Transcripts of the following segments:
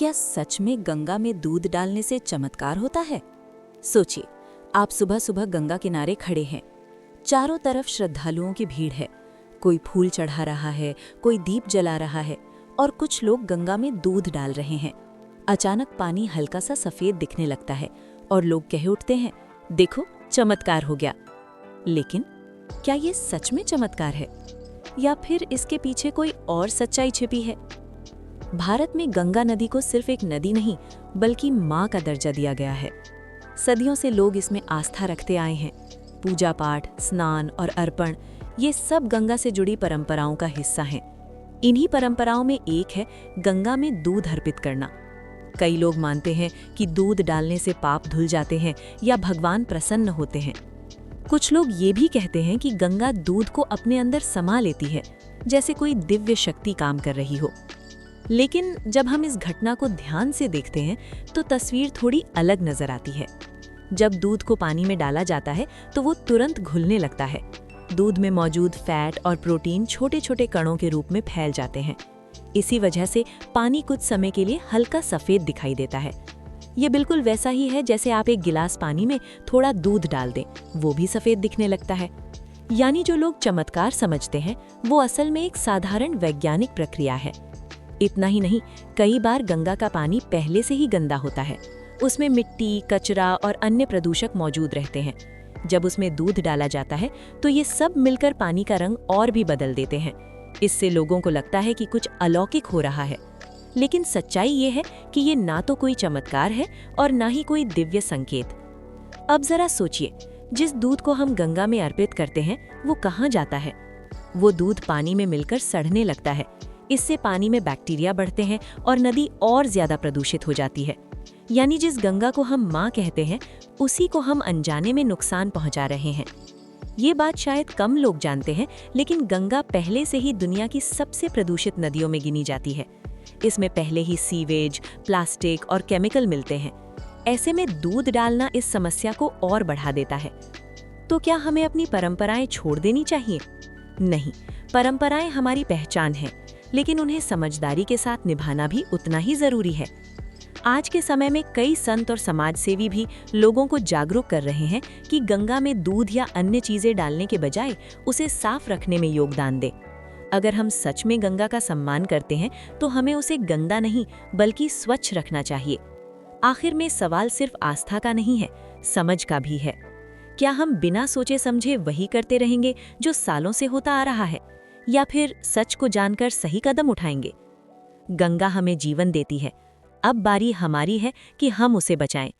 क्या सच में गंगा में दूध डालने से चमत्कार होता है? सोचिए, आप सुबह सुबह गंगा किनारे खड़े हैं। चारों तरफ श्रद्धालुओं की भीड़ है। कोई फूल चढ़ा रहा है, कोई दीप जला रहा है और कुछ लोग गंगा में दूध डाल रहे हैं। अचानक पानी हल्का सा सफेद दिखने लगता है और लोग कह उठते हैं, देखो चमत्कार हो गया। लेकिन क्या ये सच में चमत्कार है या फिर इसके पीछे कोई और सच्चाई छिपी है? भारत में गंगा नदी को सिर्फ एक नदी नहीं बल्कि माँ का दर्जा दिया गया है। सदियों से लोग इसमें आस्था रखते आए हैं। पूजा पाठ, स्नान और अर्पण, ये सब गंगा से जुड़ी परंपराओं का हिस्सा हैं। इन्हीं परंपराओं में एक है गंगा में दूध अर्पित करना। कई लोग मानते हैं कि दूध डालने से पाप धुल जाते हैं या भगवान प्रसन्न होते हैं। कुछ लोग ये भी कहते हैं कि गंगा दूध को अपने अंदर समा लेती है, जैसे कोई दिव्य शक्ति काम कर रही हो। लेकिन जब हम इस घटना को ध्यान से देखते हैं तो तस्वीर थोड़ी अलग नजर आती है। जब दूध को पानी में डाला जाता है तो वो तुरंत घुलने लगता है। दूध में मौजूद फैट और प्रोटीन छोटे छोटे कणों के रूप में फैल जाते हैं। इसी वजह से पानी कुछ समय के लिए हल्का सफेद दिखाई देता है। ये बिल्कुल वैसा ही है जैसे आप एक गिलास पानी में थोड़ा दूध डाल दें, वो भी सफेद दिखने लगता है। यानी जो लोग चमत्कार समझते हैं वो असल में एक साधारण वैज्ञानिक प्रक्रिया है। इतना ही नहीं, कई बार गंगा का पानी पहले से ही गंदा होता है। उसमें मिट्टी, कचरा और अन्य प्रदूषक मौजूद रहते हैं। जब उसमें दूध डाला जाता है तो ये सब मिलकर पानी का रंग और भी बदल देते हैं। इससे लोगों को लगता है कि कुछ अलौकिक हो रहा है। लेकिन सच्चाई ये है कि ये ना तो कोई चमत्कार है और ना ही कोई दिव्य संकेत। अब जरा सोचिए, जिस दूध को हम गंगा में अर्पित करते हैं वो कहाँ जाता है? वो दूध पानी में मिलकर सड़ने लगता है। इससे पानी में बैक्टीरिया बढ़ते हैं और नदी और ज्यादा प्रदूषित हो जाती है। यानी जिस गंगा को हम माँ कहते हैं उसी को हम अनजाने में नुकसान पहुंचा रहे हैं। ये बात शायद कम लोग जानते हैं, लेकिन गंगा पहले से ही दुनिया की सबसे प्रदूषित नदियों में गिनी जाती है। इसमें पहले ही सीवेज, प्लास्टिक और केमिकल मिलते हैं। ऐसे में दूध डालना इस समस्या को और बढ़ा देता है। तो क्या हमें अपनी परंपराएं छोड़ देनी चाहिए? नहीं, परंपराएं हमारी पहचान है, लेकिन उन्हें समझदारी के साथ निभाना भी उतना ही जरूरी है। आज के समय में कई संत और समाजसेवी भी लोगों को जागरूक कर रहे हैं कि गंगा में दूध या अन्य चीजें डालने के बजाय उसे साफ रखने में योगदान दें। अगर हम सच में गंगा का सम्मान करते हैं तो हमें उसे गंदा नहीं बल्कि स्वच्छ रखना चाहिए। आखिर में सवाल सिर्फ आस्था का नहीं है, समझ का भी है। क्या हम बिना सोचे समझे वही करते रहेंगे जो सालों से होता आ रहा है, या फिर सच को जानकर सही कदम उठाएंगे? गंगा हमें जीवन देती है, अब बारी हमारी है कि हम उसे बचाएं,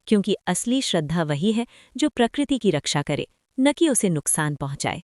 क्योंकि असली श्रद्धा वही है जो प्रकृति की रक्षा करे, न कि उसे नुकसान पहुंचाए।